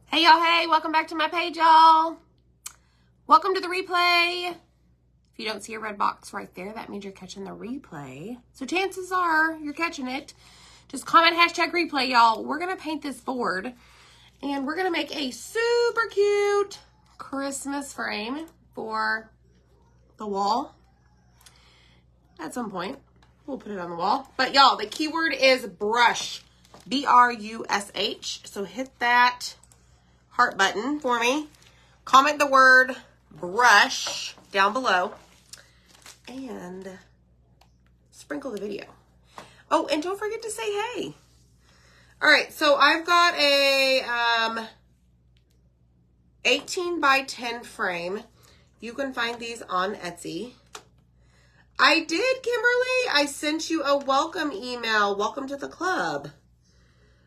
Hey y'all, hey, welcome back to my page, y'all. Welcome to the replay. If you don't see a red box right there, that means you're catching the replay. So chances are you're catching it. Just comment hashtag replay, y'all. We're going to paint this board and we're going to make a super cute Christmas frame for the wall. At some point, we'll put it on the wall. But y'all, the keyword is brush, B-R-U-S-H. So hit that heart button for me. Comment the word brush down below and sprinkle the video. Oh, and don't forget to say hey. All right, so I've got a 18 by 10 frame. You can find these on Etsy. I did, Kimberly. I sent you a welcome email. Welcome to the club.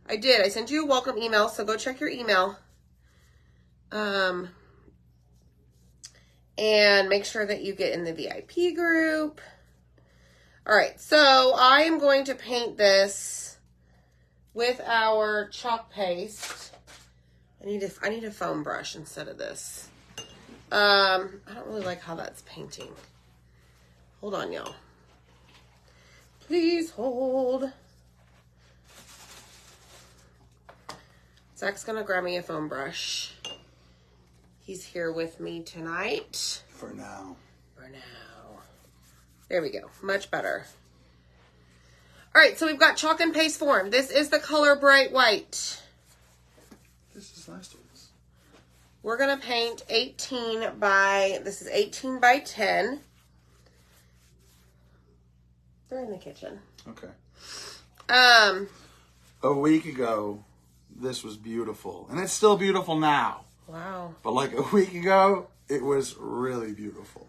I did. I sent you a welcome email, so go check your email. And make sure that you get in the VIP group. All right, so I am going to paint this with our chalk paste. I need a foam brush instead of this. I don't really like how that's painting. Hold on, y'all. Please hold. Zach's gonna grab me a foam brush. He's here with me tonight. For now. For now. There we go. Much better. All right, so we've got chalk and paste form. This is the color bright white. This is last week's. We're going to paint 18 by 10. They're in the kitchen. Okay. Um, A week ago, this was beautiful. And it's still beautiful now. Wow. But like a week ago, it was really beautiful.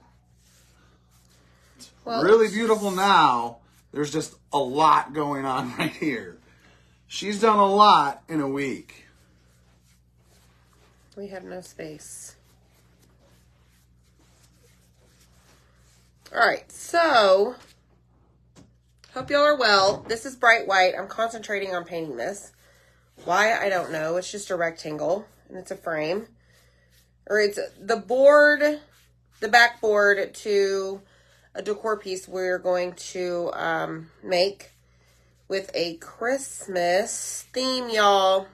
Well, really beautiful now. There's just a lot going on right here. She's done a lot in a week. We have no space. All right, so hope y'all are well. This is bright white. I'm concentrating on painting this. Why, I don't know. It's just a rectangle, and it's a frame. Or it's the board, the backboard to a decor piece we're going to make with a Christmas theme, y'all.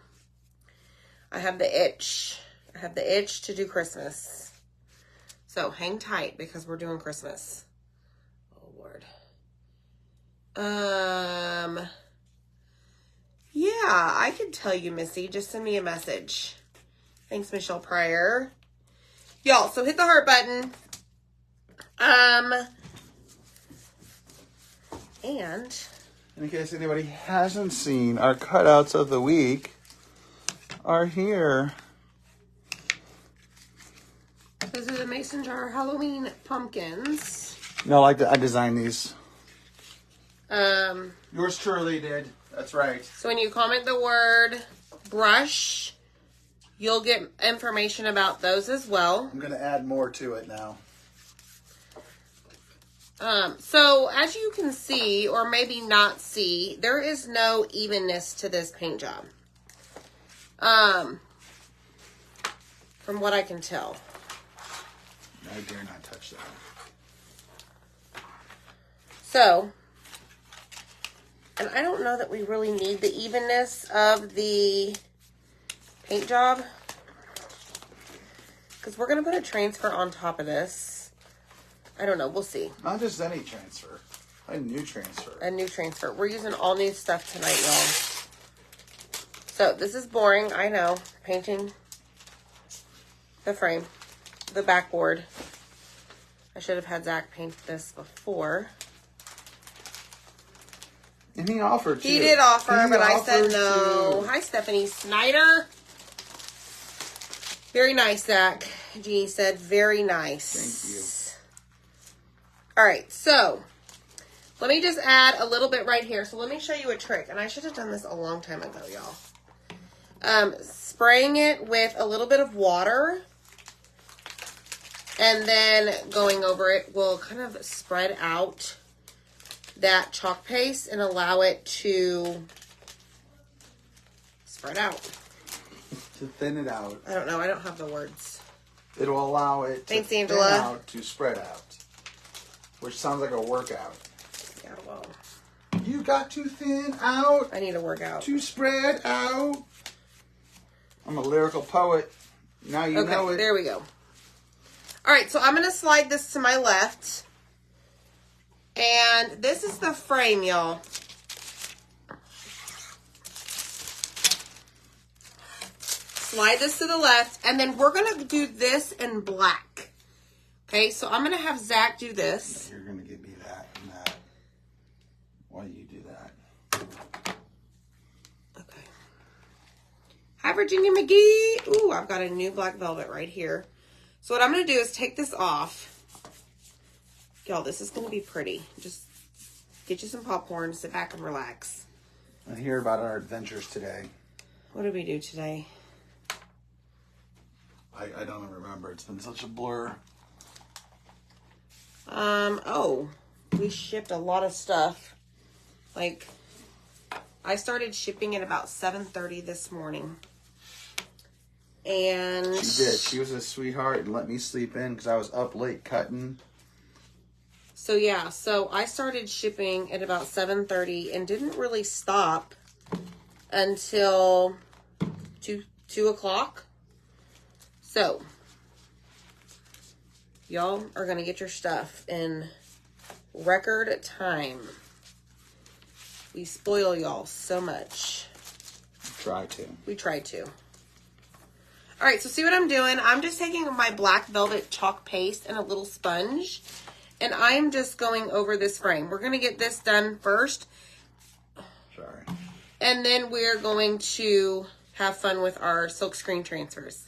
I have the itch. I have the itch to do Christmas. So hang tight because we're doing Christmas. Oh, Lord. Yeah, I could tell you, Missy. Just send me a message. Thanks, Michelle Pryor. Y'all, so hit the heart button. And in case anybody hasn't seen, our cutouts of the week are here. Those are the Mason Jar Halloween pumpkins. No, I designed these. Yours truly did. That's right. So when you comment the word brush, you'll get information about those as well. I'm going to add more to it now. So as you can see, or maybe not see, there is no evenness to this paint job. From what I can tell. I dare not touch that. So, and I don't know that we really need the evenness of the paint job, because we're going to put a transfer on top of this. I don't know. We'll see. Not just any transfer. A new transfer. A new transfer. We're using all new stuff tonight, y'all. So this is boring. I know. Painting the frame, the backboard. I should have had Zach paint this before. And he offered to. He did offer, but I said no. Hi, Stephanie Snyder. Very nice, Zach. Jeannie said, very nice. Thank you. All right, so let me just add a little bit right here. So let me show you a trick. And I should have done this a long time ago, y'all. Spraying it with a little bit of water and then going over it will kind of spread out that chalk paste and allow it to spread out. to thin it out. I don't know. I don't have the words. It'll allow it Thanks, to Angela. thin out to spread out, which sounds like a workout. Yeah, well. You got to thin out. I need to work out. To spread out. I'm a lyrical poet. Now you know it. There we go. All right, so I'm going to slide this to my left. And this is the frame, y'all. Slide this to the left, and then we're going to do this in black. Okay, so I'm going to have Zach do this. You're going to give me that and that. Why do you do that? Okay. Hi, Virginia McGee. Ooh, I've got a new black velvet right here. So what I'm going to do is take this off. Y'all, this is going to be pretty. Just get you some popcorn, sit back and relax. And hear about our adventures today. What did we do today? I don't even remember. It's been such a blur. Oh, we shipped a lot of stuff. Like, I started shipping at about 7:30 this morning. And she did. She was a sweetheart and let me sleep in because I was up late cutting. So yeah, so I started shipping at about 7:30 and didn't really stop until 2 o'clock. So, y'all are going to get your stuff in record time. We spoil y'all so much. We try to. All right, so see what I'm doing? I'm just taking my black velvet chalk paste and a little sponge, and I'm just going over this frame. We're going to get this done first. Sorry. And then we're going to have fun with our silkscreen transfers.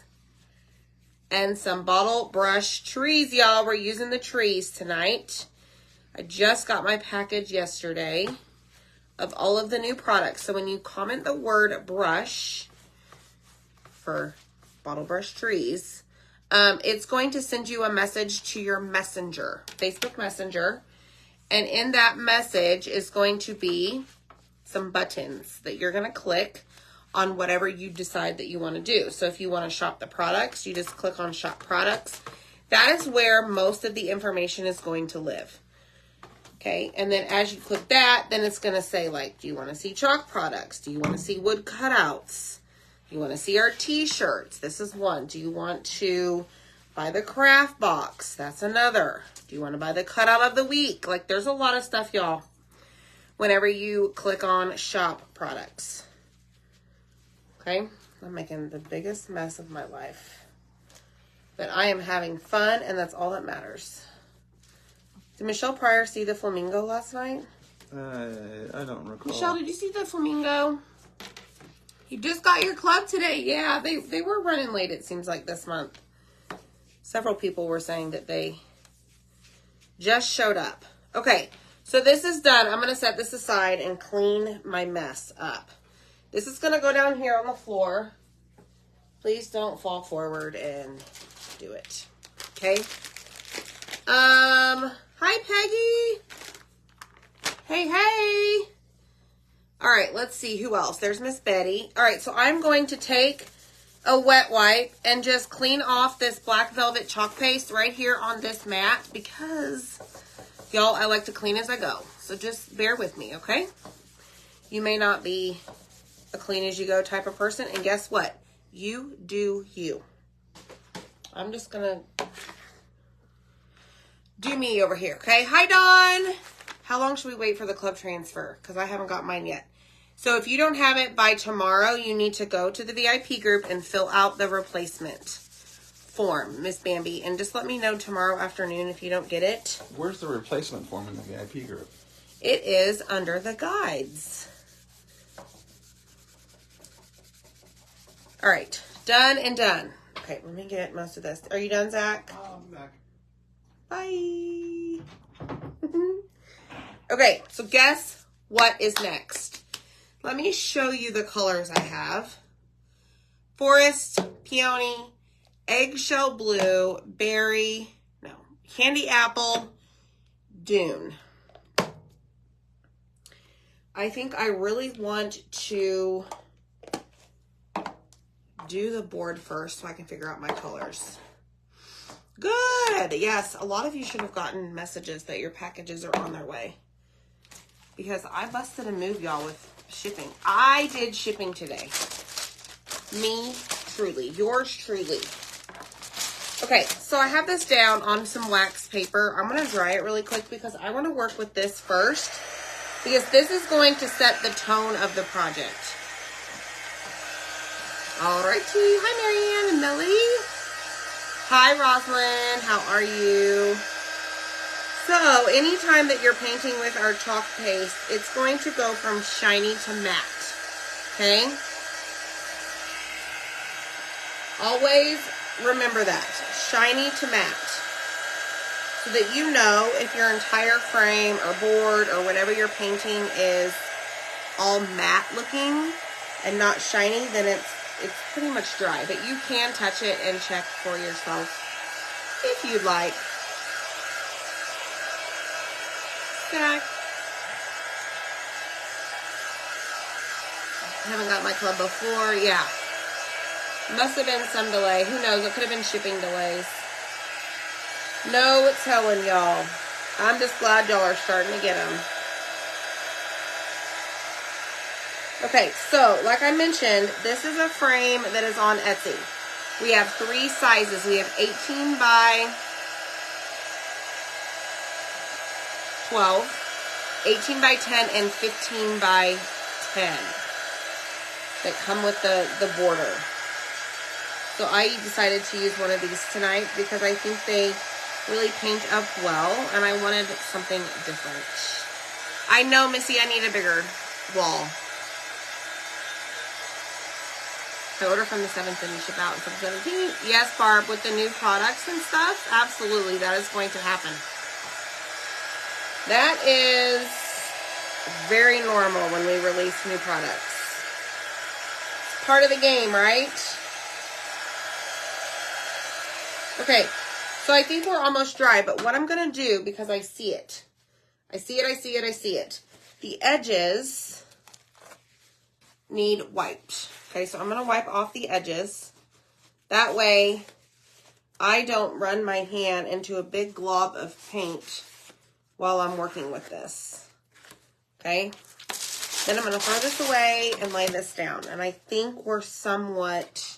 And some bottle brush trees, y'all. We're using the trees tonight. I just got my package yesterday of all of the new products. So when you comment the word brush for bottle brush trees, it's going to send you a message to your messenger, Facebook Messenger. And in that message is going to be some buttons that you're going to click on whatever you decide that you want to do. So if you want to shop the products, you just click on shop products. That is where most of the information is going to live. Okay, and then as you click that, then it's going to say, like, do you want to see chalk products? Do you want to see wood cutouts? Do you want to see our t-shirts? This is one. Do you want to buy the craft box? That's another. Do you want to buy the cutout of the week? Like, there's a lot of stuff, y'all, whenever you click on shop products. Okay, I'm making the biggest mess of my life. But I am having fun, and that's all that matters. Did Michelle Pryor see the flamingo last night? I don't recall. Michelle, did you see the flamingo? You just got your club today. Yeah, they were running late, it seems like, this month. Several people were saying that they just showed up. Okay, so this is done. I'm going to set this aside and clean my mess up. This is going to go down here on the floor. Please don't fall forward and do it. Okay? Hi, Peggy. Hey. All right, let's see who else. There's Miss Betty. All right, so I'm going to take a wet wipe and just clean off this black velvet chalk paste right here on this mat because, y'all, I like to clean as I go. So just bear with me, okay? You may not be a clean as you go type of person, and guess what? You do you. I'm just gonna do me over here, okay? Hi, Dawn. How long should we wait for the club transfer? Because I haven't got mine yet. So if you don't have it by tomorrow, you need to go to the VIP group and fill out the replacement form, Miss Bambi. And just let me know tomorrow afternoon if you don't get it. Where's the replacement form in the VIP group? It is under the guides. All right, done and done. Okay, let me get most of this. Are you done, Zach? I'm back. Bye. Okay, so guess what is next? Let me show you the colors I have. Forest, peony, eggshell blue, berry, no, candy apple, dune. I think I really want to do the board first so I can figure out my colors. Good. Yes, a lot of you should have gotten messages that your packages are on their way. Because I busted a move, y'all, with shipping. I did shipping today. Me, truly. Yours truly. Okay, so I have this down on some wax paper. I'm going to dry it really quick because I want to work with this first. Because this is going to set the tone of the project. Alrighty. Hi, Marianne and Millie. Hi, Rosalind. How are you? So, anytime that you're painting with our chalk paste, it's going to go from shiny to matte. Okay? Always remember that. Shiny to matte. So that you know if your entire frame or board or whatever you're painting is all matte looking and not shiny, then it's pretty much dry. But you can touch it and check for yourself if you'd like. Back. I haven't got my club before. Yeah. Must have been some delay. Who knows? It could have been shipping delays. No telling, y'all. I'm just glad y'all are starting to get them. Okay, so like I mentioned, this is a frame that is on Etsy. We have 3 sizes. We have 18 by 12, 18 by 10, and 15 by 10 that come with the border. So I decided to use one of these tonight because I think they really paint up well, and I wanted something different. I know, Missy, I need a bigger wall. I order from the 7th and you ship out until the 17th. Yes, Barb, with the new products and stuff, absolutely, that is going to happen. That is very normal when we release new products. It's part of the game, right? Okay, so I think we're almost dry, but what I'm going to do, because I see it. I see it. The edges need wiped. Okay, so I'm going to wipe off the edges. That way, I don't run my hand into a big glob of paint while I'm working with this. Okay? Then I'm going to throw this away and lay this down. And I think we're somewhat...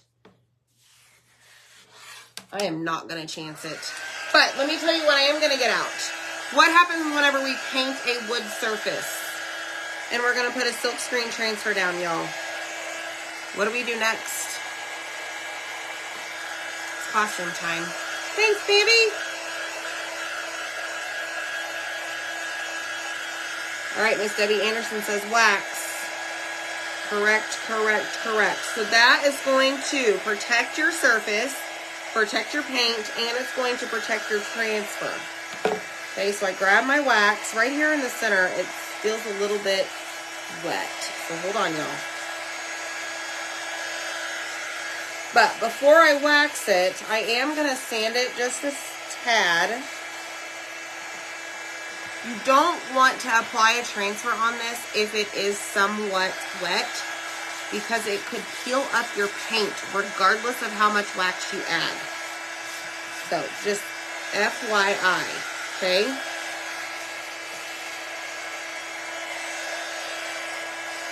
I am not going to chance it. But let me tell you what I am going to get out. What happens whenever we paint a wood surface? And we're going to put a silk screen transfer down, y'all. What do we do next? It's costume time. Thanks, baby. All right, Miss Debbie Anderson says wax. Correct. So that is going to protect your surface, protect your paint, and it's going to protect your transfer. Okay, so I grab my wax. Right here in the center, it feels a little bit wet. So hold on, y'all. But before I wax it, I am going to sand it just a tad. You don't want to apply a transfer on this if it is somewhat wet, because it could peel up your paint regardless of how much wax you add. So just FYI, okay?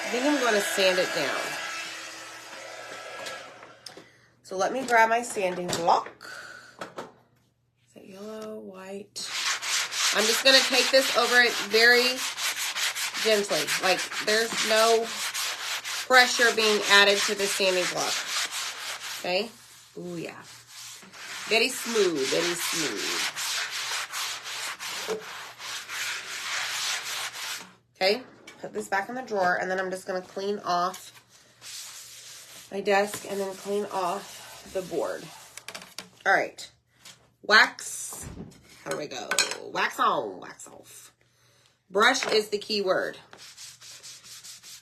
I think I'm going to sand it down. So let me grab my sanding block. Is it yellow, white? I'm just going to take this over it very gently. Like, there's no pressure being added to the sanding block. Okay? Ooh, yeah. Very smooth, very smooth. Okay? Put this back in the drawer, and then I'm just going to clean off my desk and then clean off the board. All right. Wax. How do we go? Wax on, wax off. Brush is the key word.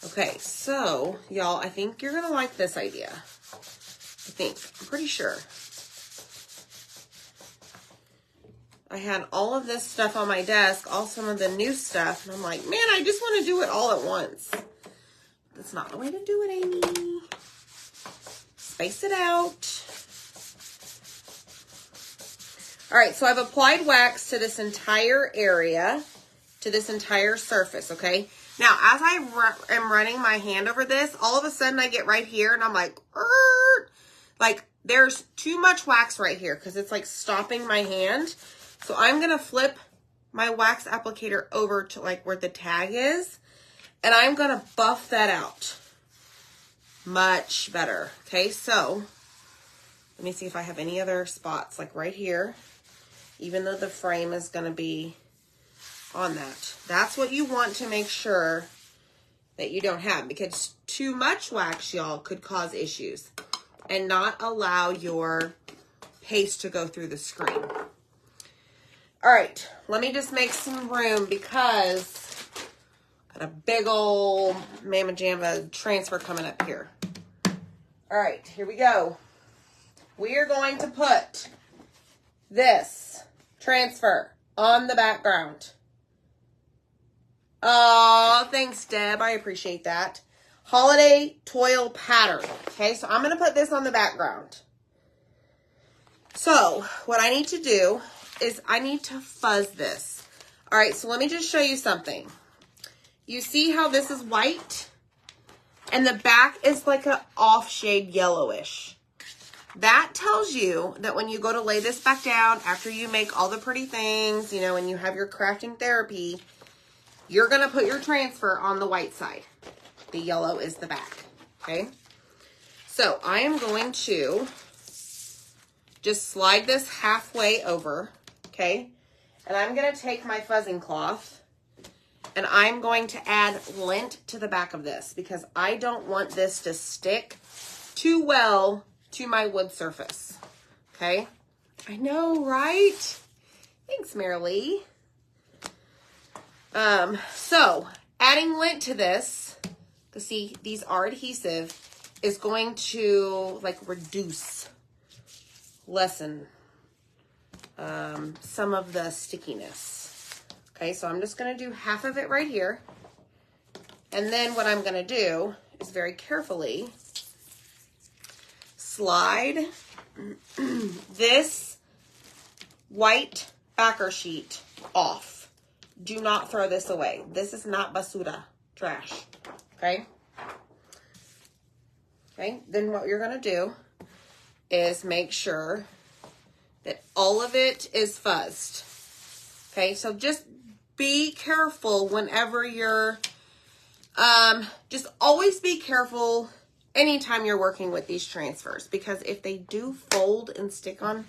Okay, so, y'all, I think you're going to like this idea. I think. I'm pretty sure. I had all of this stuff on my desk, all some of the new stuff, and I'm like, man, I just want to do it all at once. That's not the way to do it, Amy. space it out. All right, so I've applied wax to this entire area, to this entire surface, okay? Now, as I am running my hand over this, all of a sudden I get right here and I'm like, there's too much wax right here because it's like stopping my hand. So I'm going to flip my wax applicator over to like where the tag is, and I'm going to buff that out. Much better. Okay, so let me see if I have any other spots like right here, even though the frame is going to be on that. That's what you want to make sure that you don't have, because too much wax, y'all, could cause issues and not allow your paste to go through the screen. All right, let me just make some room because got a big old Mama Jamba transfer coming up here. All right, here we go. We are going to put this transfer on the background. Oh, thanks, Deb. I appreciate that. Holiday Toil Pattern. Okay, so I'm going to put this on the background. So what I need to do is I need to fuzz this. All right, so let me just show you something. You see how this is white? And the back is like an off shade yellowish. That tells you that when you go to lay this back down after you make all the pretty things, you know, and you have your crafting therapy, you're going to put your transfer on the white side. The yellow is the back, okay? So I am going to just slide this halfway over, okay? And I'm going to take my fuzzing cloth and I'm going to add lint to the back of this because I don't want this to stick too well to my wood surface, okay? I know, right? Thanks, Marilee. So adding lint to this, because see, these are adhesive, is going to like lessen some of the stickiness. Okay, so I'm just going to do half of it right here. And then what I'm going to do is very carefully slide this white backer sheet off. Do not throw this away. This is not basura, trash, okay? Okay, then what you're gonna do is make sure that all of it is fuzzed. Okay, so just be careful whenever you're, just always be careful anytime you're working with these transfers, because if they do fold and stick on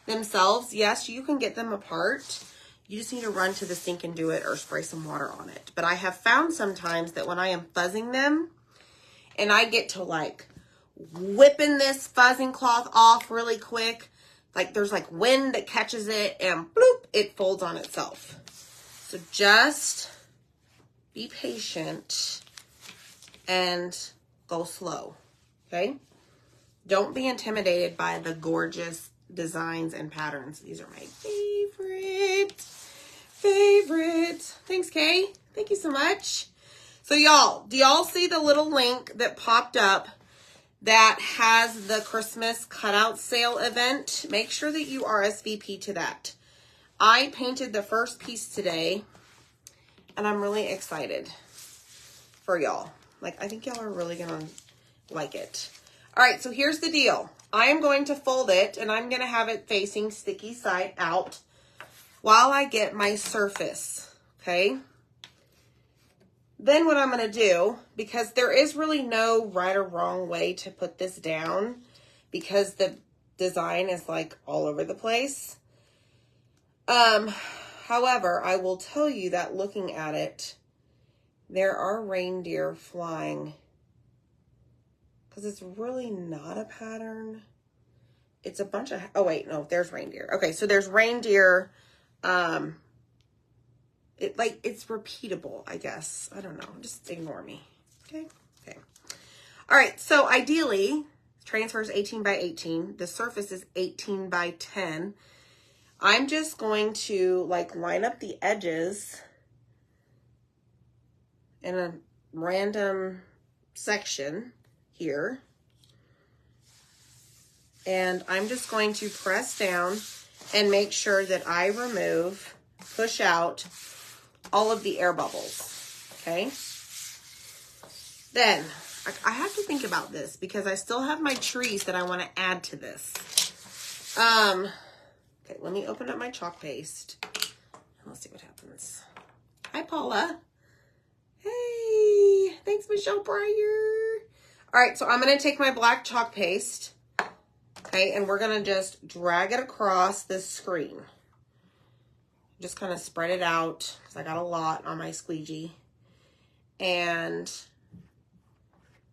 themselves, yes, you can get them apart. You just need to run to the sink and do it or spray some water on it. But I have found sometimes that when I am fuzzing them and I get to like whipping this fuzzing cloth off really quick, like there's like wind that catches it and bloop, it folds on itself. So just be patient and go slow, okay? Don't be intimidated by the gorgeous designs and patterns. These are my favorites. Thanks, Kay. Thank you so much. So y'all, do y'all see the little link that popped up that has the Christmas cutout sale event? Make sure that you RSVP to that. I painted the first piece today and I'm really excited for y'all. Like, I think y'all are really gonna like it. All right, so here's the deal. I am going to fold it and I'm gonna have it facing sticky side out while I get my surface, okay? Then what I'm gonna do, because there is really no right or wrong way to put this down because the design is like all over the place. However, I will tell you that looking at it, there are reindeer flying because it's really not a pattern. It's a bunch of, oh wait, no, there's reindeer. Okay, so there's reindeer. It's repeatable, I guess. I don't know. Just ignore me. Okay. Okay. All right. So ideally, transfer is 18 by 18. The surface is 18 by 10. I'm just going to like line up the edges in a random section here. And I'm just going to press down and make sure that I remove, push out all of the air bubbles, okay? Then, I have to think about this because I still have my trees that I want to add to this. Okay, let me open up my chalk paste. Let's see what happens. Hi, Paula. Hey, thanks, Michelle Pryor. All right, so I'm going to take my black chalk paste, okay, and we're going to just drag it across this screen. Just kind of spread it out because I got a lot on my squeegee. And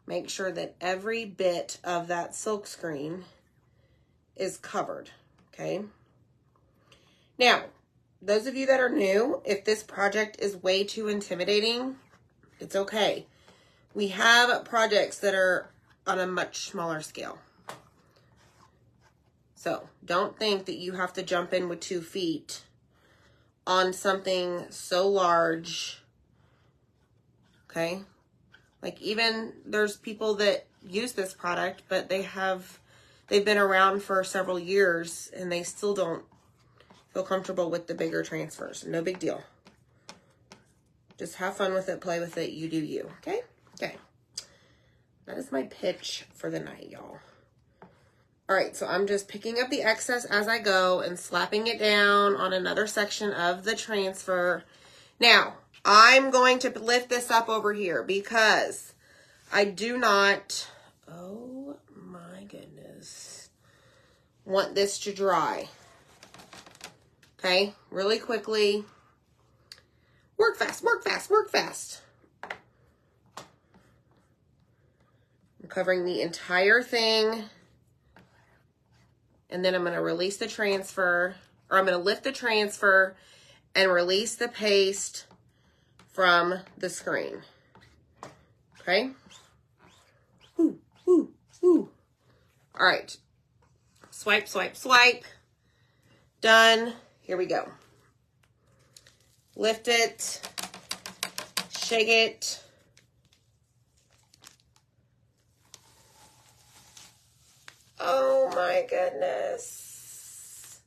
make sure that every bit of that silk screen is covered, okay? Now, those of you that are new, if this project is way too intimidating, it's okay. We have projects that are on a much smaller scale. So don't think that you have to jump in with 2 feet on something so large, okay? Like even there's people that use this product, but they've been around for several years and they still don't feel comfortable with the bigger transfers. No big deal. Just have fun with it, play with it, you do you, okay? Okay. That is my pitch for the night, y'all. All right, so I'm just picking up the excess as I go and slapping it down on another section of the transfer. Now, I'm going to lift this up over here because I do not, oh my goodness, want this to dry. Okay, really quickly. Work fast, work fast, work fast. I'm covering the entire thing. And then I'm going to release the transfer, or I'm going to lift the transfer and release the paste from the screen. Okay? Ooh, ooh, ooh. All right. Swipe, swipe, swipe. Done. Here we go. Lift it. Shake it. Oh my goodness.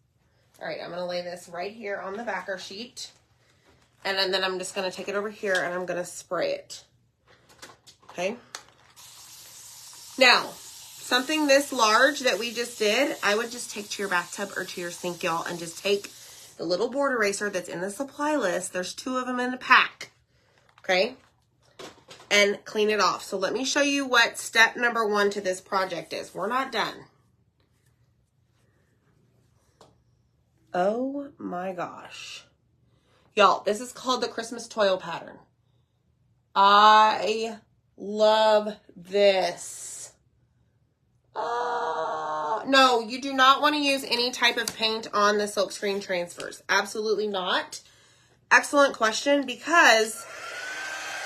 All right, I'm going to lay this right here on the backer sheet. And then I'm just going to take it over here and I'm going to spray it. Okay. Now, something this large that we just did, I would just take to your bathtub or to your sink, y'all, and just take the little board eraser that's in the supply list. There's 2 of them in a pack. Okay. And clean it off. So let me show you what step number 1 to this project is. We're not done. Oh my gosh. Y'all, this is called the Christmas toil pattern. I love this. No, you do not want to use any type of paint on the silkscreen transfers. Absolutely not. Excellent question, because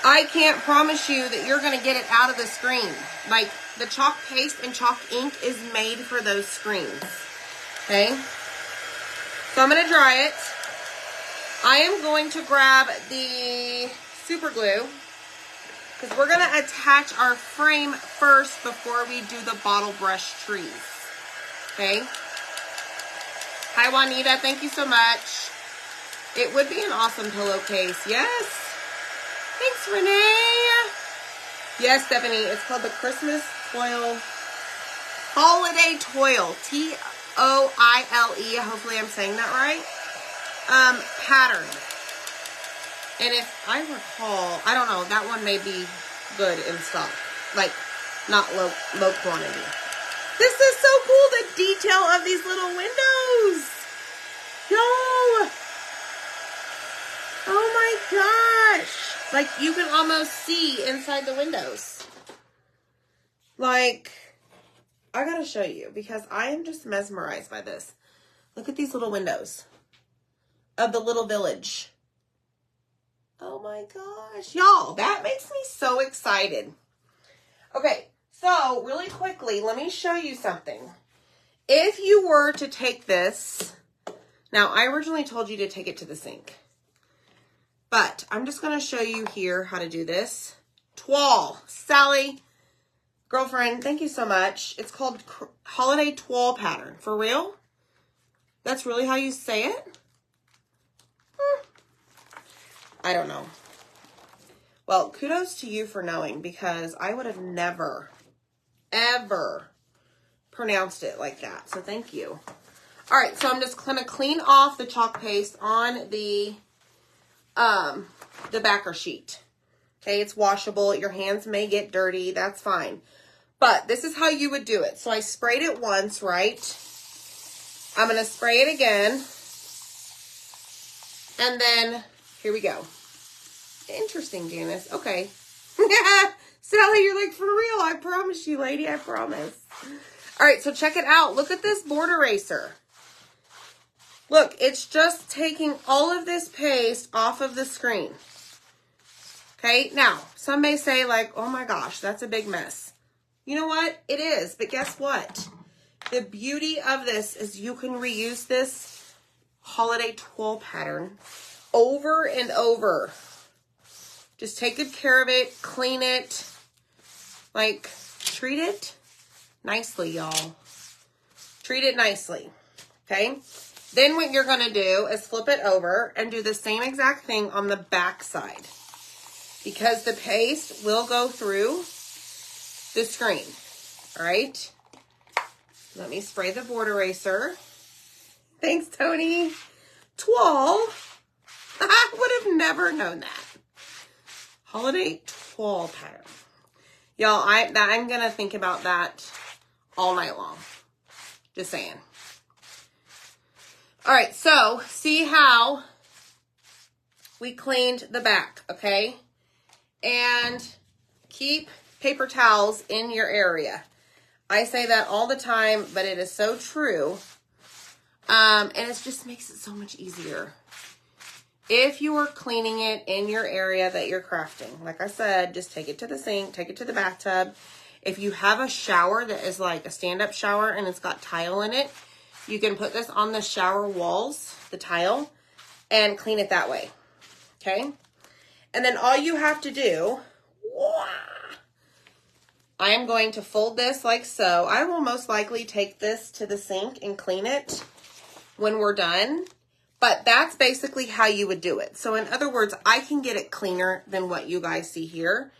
I can't promise you that you're going to get it out of the screen. Like, the chalk paste and chalk ink is made for those screens. Okay? So I'm going to dry it. I am going to grab the super glue because we're going to attach our frame first before we do the bottle brush trees. Okay? Hi, Juanita. Thank you so much. It would be an awesome pillowcase. Yes. Thanks, Renee. Yes, Stephanie. It's called the Christmas Toil. Holiday Toil. T-O-I-L-E. Hopefully I'm saying that right. Pattern. And if I recall, I don't know, that one may be good in stock. Like, not low quantity. This is so cool, the detail of these little windows. Yo! Oh my gosh. Like, you can almost see inside the windows. Like, I gotta show you because I am just mesmerized by this. Look at these little windows of the little village. Oh my gosh. Y'all, that makes me so excited. Okay, so really quickly, let me show you something. If you were to take this, now I originally told you to take it to the sink, but I'm just going to show you here how to do this. Toile. Sally, Girlfriend, thank you so much. It's called Holiday Toile Pattern. For real? That's really how you say it? I don't know. Well, kudos to you for knowing, because I would have never, ever pronounced it like that. So thank you. All right, so I'm just going to clean off the chalk paste on the backer sheet. Okay, it's washable. Your hands may get dirty. That's fine. But this is how you would do it. So I sprayed it once, right? I'm going to spray it again. And then, here we go. Interesting, Janice. Okay. Sally, you're like, for real. I promise you, lady. I promise. All right, so check it out. Look at this board eraser. Look, it's just taking all of this paste off of the screen. Okay, now, some may say like, oh my gosh, that's a big mess. You know what? It is, but guess what? The beauty of this is you can reuse this holiday toile pattern over and over. Just take good care of it, clean it, like treat it nicely, y'all. Treat it nicely, okay? Then what you're gonna do is flip it over and do the same exact thing on the back side, because the paste will go through the screen, all right? Let me spray the board eraser. Thanks, Tony. Toile. I would have never known that. Holiday toile pattern. Y'all, I'm going to think about that all night long. Just saying. All right, so see how we cleaned the back, okay? And keep paper towels in your area. I say that all the time, but it is so true. And it just makes it so much easier. If you are cleaning it in your area that you're crafting, like I said, just take it to the sink, take it to the bathtub. If you have a shower that is like a stand-up shower and it's got tile in it, you can put this on the shower walls, the tile, and clean it that way, okay? And then all you have to do, I am going to fold this like so. I will most likely take this to the sink and clean it when we're done. But that's basically how you would do it. So in other words, I can get it cleaner than what you guys see here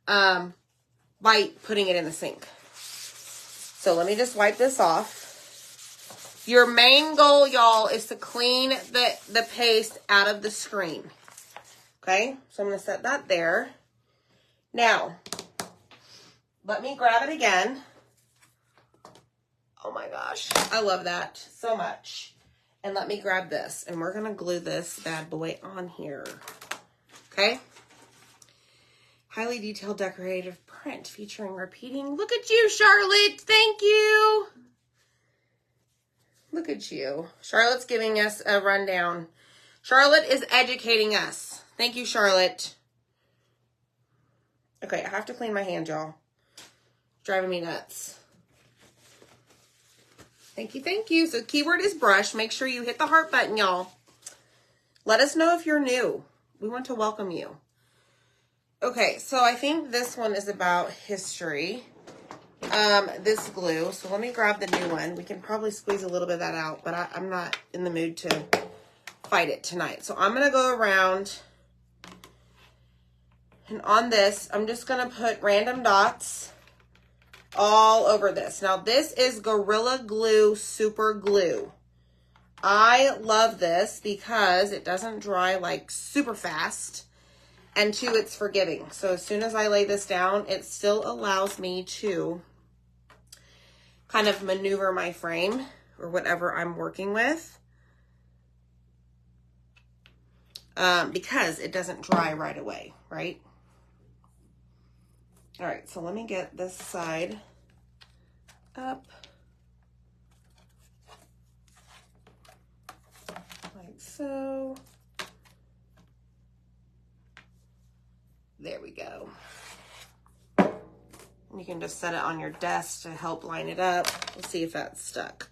by putting it in the sink. So let me just wipe this off. Your main goal, y'all, is to clean the paste out of the screen. Okay, so I'm going to set that there. Now, let me grab it again. Oh my gosh, I love that so much. And let me grab this, and we're going to glue this bad boy on here, okay? Highly detailed decorative print featuring repeating. Look at you, Charlotte. Thank you. Look at you. Charlotte's giving us a rundown. Charlotte is educating us. Thank you, Charlotte. Okay, I have to clean my hand, y'all. Driving me nuts. Thank you, thank you. So keyword is brush. Make sure you hit the heart button, y'all. Let us know if you're new. We want to welcome you. Okay, so I think this one is about history. This glue. So let me grab the new one. We can probably squeeze a little bit of that out, but I'm not in the mood to fight it tonight. So I'm going to go around, and on this, I'm just going to put random dots all over this. Now this is Gorilla Glue Super Glue. I love this because it doesn't dry like super fast, and two, it's forgiving. So as soon as I lay this down, it still allows me to kind of maneuver my frame or whatever I'm working with, because it doesn't dry right away, right? All right, so let me get this side up like so. There we go. You can just set it on your desk to help line it up. We'll see if that's stuck.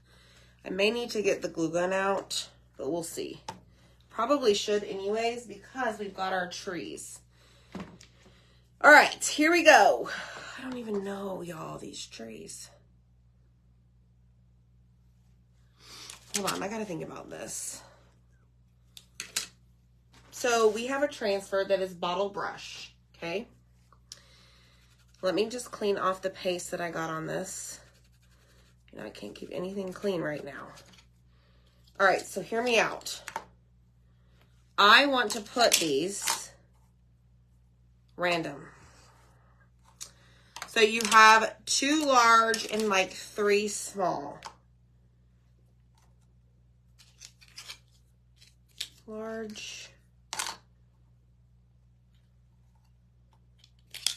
I may need to get the glue gun out, but we'll see. Probably should anyways, because we've got our trees. All right, here we go. I don't even know, y'all, these trees. Hold on, I gotta think about this. So we have a transfer that is bottle brush, okay? Let me just clean off the paste that I got on this. You know, I can't keep anything clean right now. All right, so hear me out. I want to put these random. So you have 2 large and like 3 small. Large,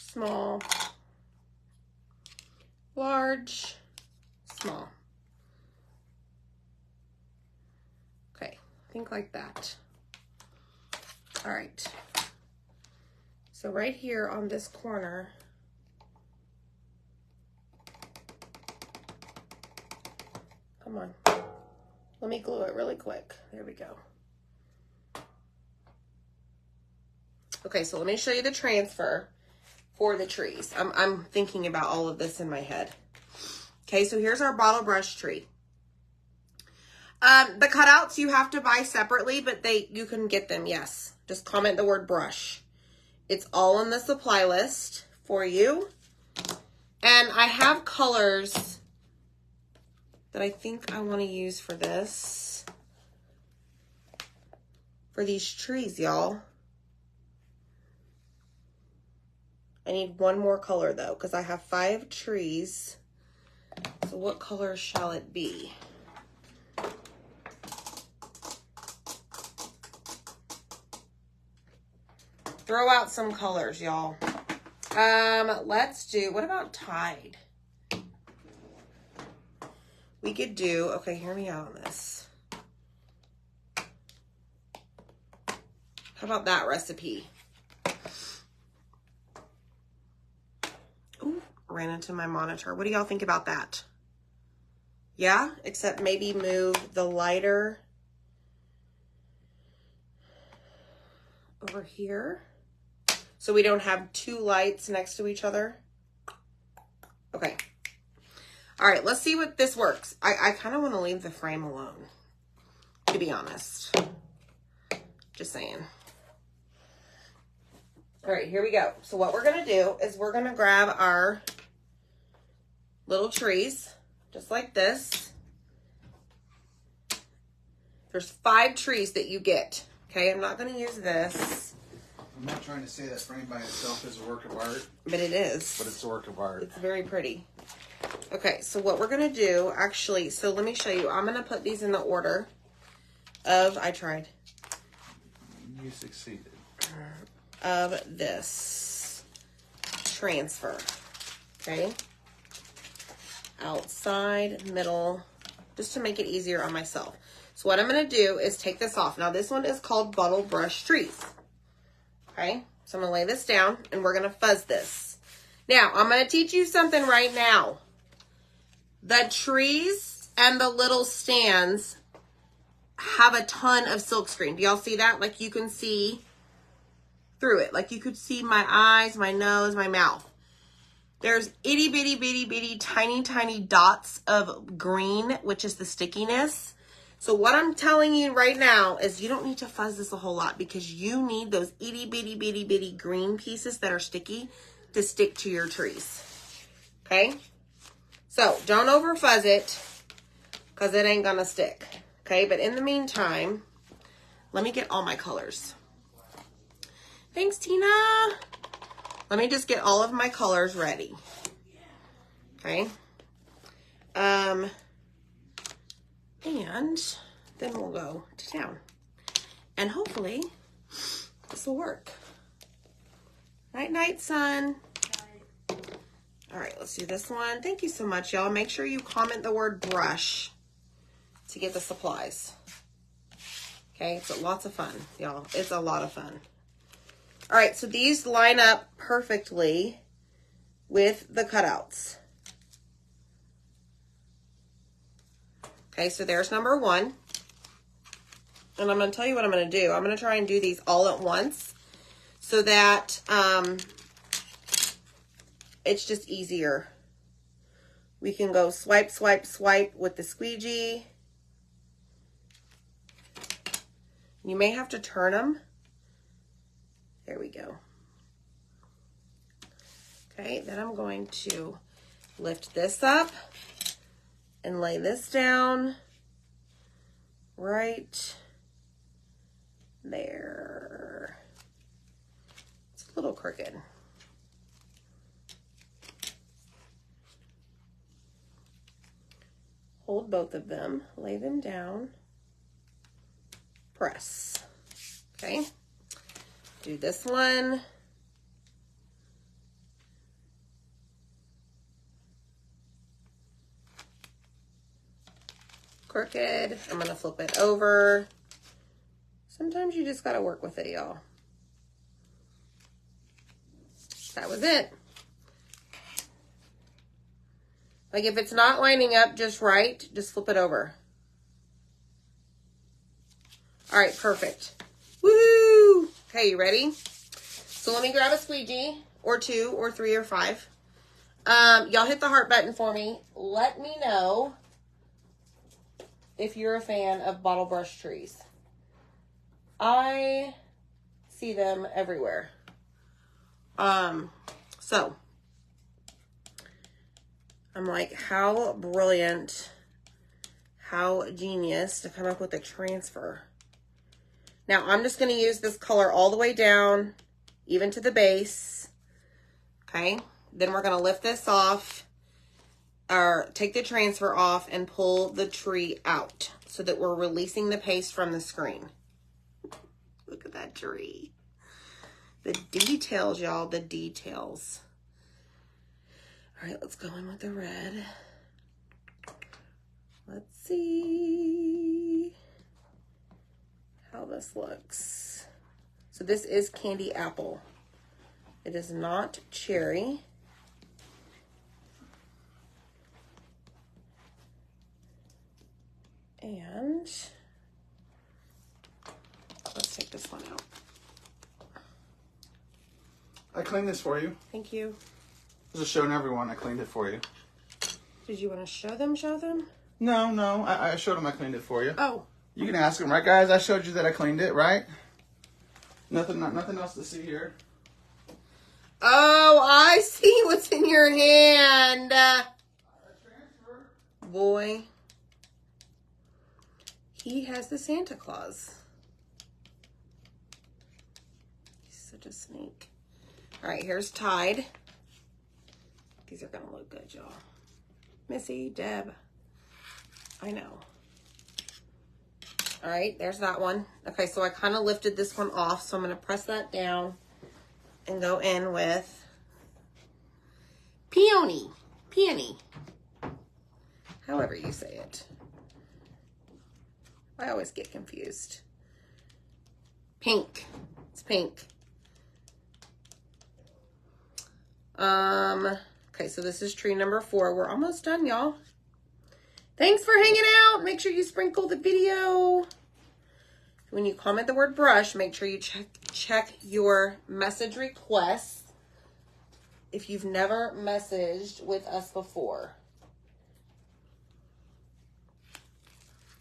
small, large, small. Okay, think like that. All right. So right here on this corner, come on, let me glue it really quick. There we go. Okay, so let me show you the transfer for the trees. I'm thinking about all of this in my head. Okay, so here's our bottle brush tree. The cutouts you have to buy separately, but you can get them, yes. Just comment the word brush. It's all in the supply list for you. And I have colors that I think I want to use for this. For these trees, y'all. I need one more color though, because I have 5 trees. So what color shall it be? Throw out some colors, y'all. Let's do, what about Tide? We could do, okay, hear me out on this. How about that recipe? Ooh, ran into my monitor. What do y'all think about that? Yeah, except maybe move the lighter over here so we don't have 2 lights next to each other. Okay. All right, let's see what this works. I kind of want to leave the frame alone, to be honest. Just saying. All right, here we go. So what we're going to do is we're going to grab our little trees, just like this. There's 5 trees that you get. Okay, I'm not going to use this. I'm not trying to say that frame by itself is a work of art. But it is. But it's a work of art. It's very pretty. Okay, so what we're going to do, actually, so let me show you. I'm going to put these in the order of, I tried. You succeeded. Of this transfer. Okay. Outside, middle, just to make it easier on myself. So what I'm going to do is take this off. Now this one is called Bottle Brush Trees. Okay. So I'm going to lay this down and we're going to fuzz this. Now I'm going to teach you something right now. The trees and the little stands have a ton of silkscreen. Do y'all see that? Like you can see through it. Like you could see my eyes, my nose, my mouth. There's itty bitty bitty bitty tiny tiny dots of green, which is the stickiness. So what I'm telling you right now is you don't need to fuzz this a whole lot because you need those itty bitty bitty bitty green pieces that are sticky to stick to your trees. Okay? So don't over fuzz it because it ain't gonna stick. Okay, but in the meantime, let me get all my colors. Thanks, Tina. Let me just get all of my colors ready. Okay. And then we'll go to town. And hopefully this will work. Night, night, son. All right, let's do this one. Thank you so much, y'all. Make sure you comment the word brush to get the supplies. Okay, it's lots of fun, y'all. It's a lot of fun. All right, so these line up perfectly with the cutouts. Okay, so there's number 1. And I'm going to tell you what I'm going to do. I'm going to try and do these all at once so that it's just easier. We can go swipe, swipe, swipe with the squeegee. You may have to turn them. There we go. Okay, then I'm going to lift this up and lay this down right there. It's a little crooked. Hold both of them, lay them down, press. Okay, do this one. Crooked. I'm going to flip it over. Sometimes you just got to work with it, y'all. That was it. Like if it's not lining up just right, just flip it over. All right, perfect. Woo! Okay, you ready? So let me grab a squeegee or 2 or 3 or 5. Y'all hit the heart button for me. Let me know if you're a fan of bottle brush trees. I see them everywhere. So I'm like, how brilliant, how genius to come up with a transfer. Now I'm just going to use this color all the way down, even to the base. Okay. Then we're going to lift this off, or take the transfer off and pull the tree out so that we're releasing the paste from the screen. Look at that tree. The details, y'all, the details. All right, let's go in with the red. Let's see how this looks. So this is candy apple. It is not cherry. And let's take this one out. I cleaned this for you. Thank you. Just showing everyone I cleaned it for you. Did you want to show them? Show them? No. I showed them I cleaned it for you. Oh. You can ask them, right, guys? I showed you that I cleaned it, right? Nothing else to see here. Oh, I see what's in your hand. Transfer. Boy. He has the Santa Claus. He's such a sneak. All right, here's Tide. These are going to look good, y'all. Missy, Deb. I know. All right, there's that one. Okay, so I kind of lifted this one off, so I'm going to press that down and go in with Peony. Peony. However you say it. I always get confused. Pink. It's pink. Okay, so this is tree number 4. We're almost done, y'all. Thanks for hanging out. Make sure you sprinkle the video. When you comment the word brush, make sure you check your message requests if you've never messaged with us before.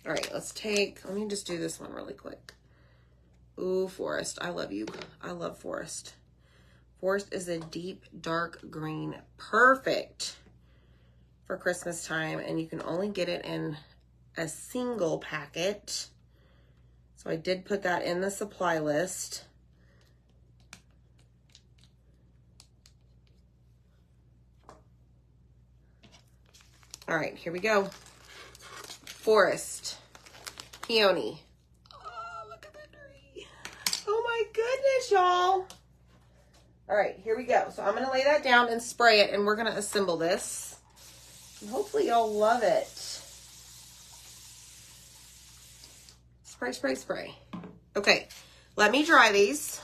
All right, let me just do this one really quick. Ooh, Forest, I love you. I love Forest. Forest is a deep, dark green. Perfect for Christmas time, and you can only get it in a single packet. So I did put that in the supply list. All right, here we go. Forest. Peony. Oh, look at that tree. Oh my goodness, y'all. All right, here we go. So I'm going to lay that down and spray it, and we're going to assemble this. And hopefully y'all love it. Spray, spray, spray. Okay, let me dry these,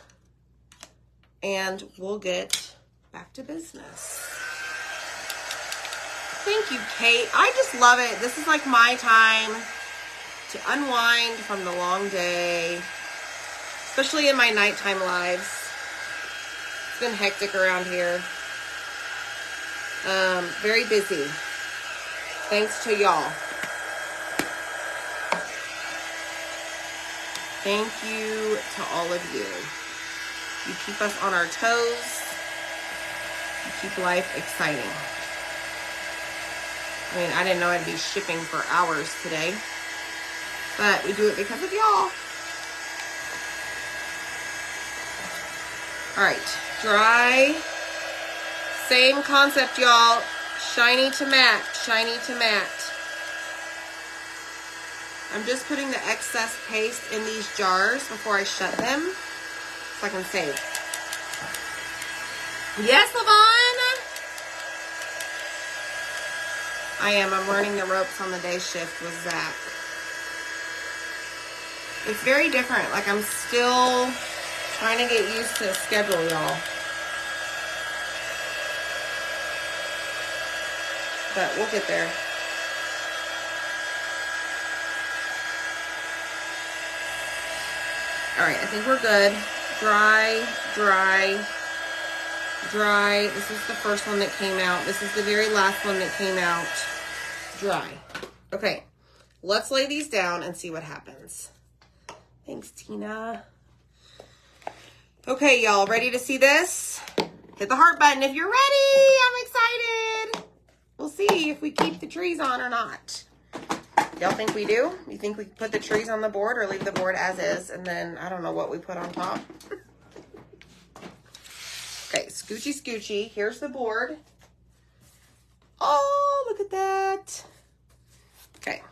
and we'll get back to business. Thank you, Kate. I just love it. This is like my time to unwind from the long day, especially in my nighttime lives. It's been hectic around here. Very busy. Thanks to y'all. Thank you to all of you. You keep us on our toes. You keep life exciting. I mean, I didn't know I'd be shipping for hours today, but we do it because of y'all. All right, dry. Same concept, y'all. Shiny to matte, shiny to matte. I'm just putting the excess paste in these jars before I shut them so I can save. Yes, Lavon! I'm learning the ropes on the day shift with Zach. It's very different. Like, I'm still trying to get used to the schedule, y'all. But we'll get there. All right, I think we're good. Dry, dry, dry. This is the first one that came out. This is the very last one that came out. Dry. Okay, let's lay these down and see what happens. Thanks, Tina. Okay, y'all, ready to see this? Hit the heart button if you're ready. I'm excited. We'll see if we keep the trees on or not. Y'all think we do? You think we put the trees on the board or leave the board as is, and then I don't know what we put on top? Okay, scoochy, scoochy. Here's the board. Oh, look at that. Okay,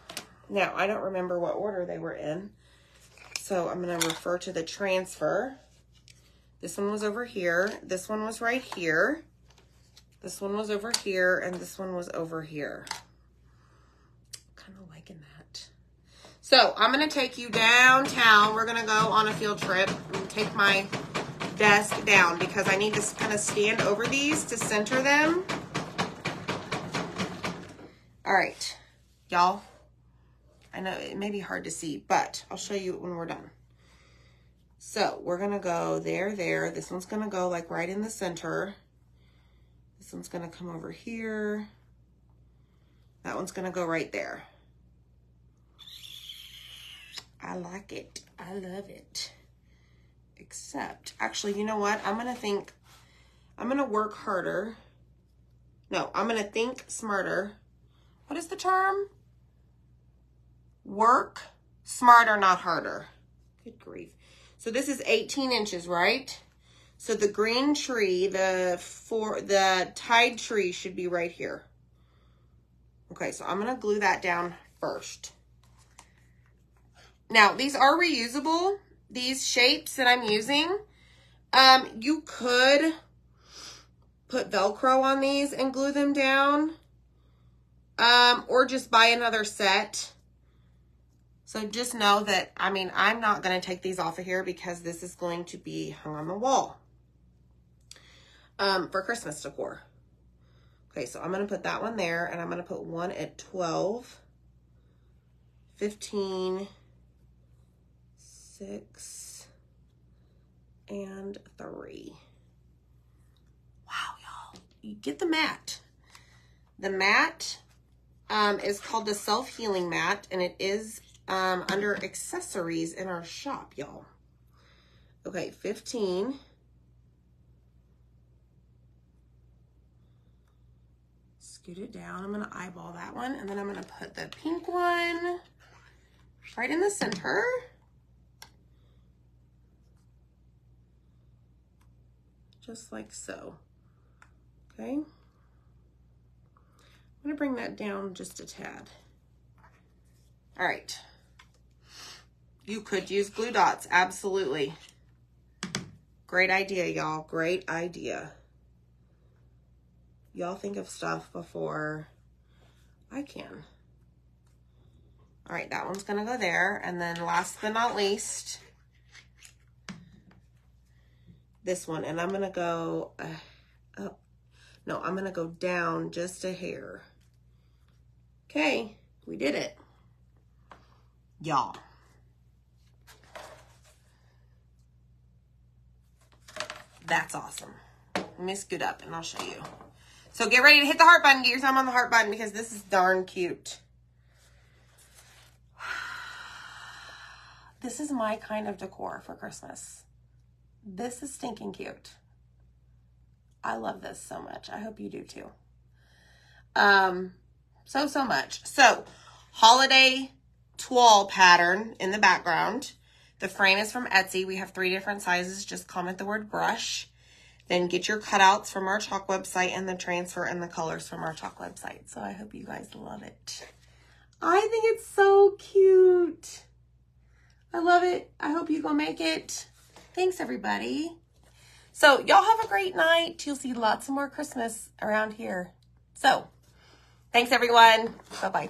now I don't remember what order they were in, so I'm going to refer to the transfer. This one was over here. This one was right here. This one was over here, and this one was over here. Kind of liking that. So I'm going to take you downtown. We're going to go on a field trip and take my desk down because I need to kind of stand over these to center them. All right, y'all. I know it may be hard to see, but I'll show you when we're done. So we're going to go there, there. This one's going to go like right in the center. This one's going to come over here. That one's going to go right there. I like it. I love it. Except, actually, you know what? I'm going to work harder. No, I'm going to think smarter. What is the term? Work smarter, not harder. Good grief. So this is 18 inches, right? So the green tree, the tied tree should be right here. Okay, so I'm going to glue that down first. Now, these are reusable. These shapes that I'm using, you could put Velcro on these and glue them down, or just buy another set. So just know that, I mean, I'm not going to take these off of here because this is going to be hung on the wall for Christmas decor. Okay, so I'm going to put that one there, and I'm going to put one at 12, 15, 6, and 3. Wow, y'all. You get the mat. The mat is called the Self-Healing Mat, and it is under accessories in our shop, y'all. Okay, 15. Scoot it down. I'm going to eyeball that one, and then I'm going to put the pink one right in the center. Just like so. Okay. I'm going to bring that down just a tad. All right. You could use glue dots, absolutely. Great idea, y'all. Great idea. Y'all think of stuff before I can. All right, that one's gonna go there. And then last but not least, this one. And I'm gonna go up. No, I'm gonna go down just a hair. Okay, we did it. Y'all. That's awesome. Let me scoot up and I'll show you. So get ready to hit the heart button. Get your thumb on the heart button because this is darn cute. This is my kind of decor for Christmas. This is stinking cute. I love this so much. I hope you do too. So much. So, holiday toile pattern in the background. The frame is from Etsy. We have 3 different sizes. Just comment the word brush. Then get your cutouts from our chalk website and the transfer and the colors from our chalk website. So I hope you guys love it. I think it's so cute. I love it. I hope you go make it. Thanks, everybody. So y'all have a great night. You'll see lots of more Christmas around here. So thanks, everyone. Bye-bye.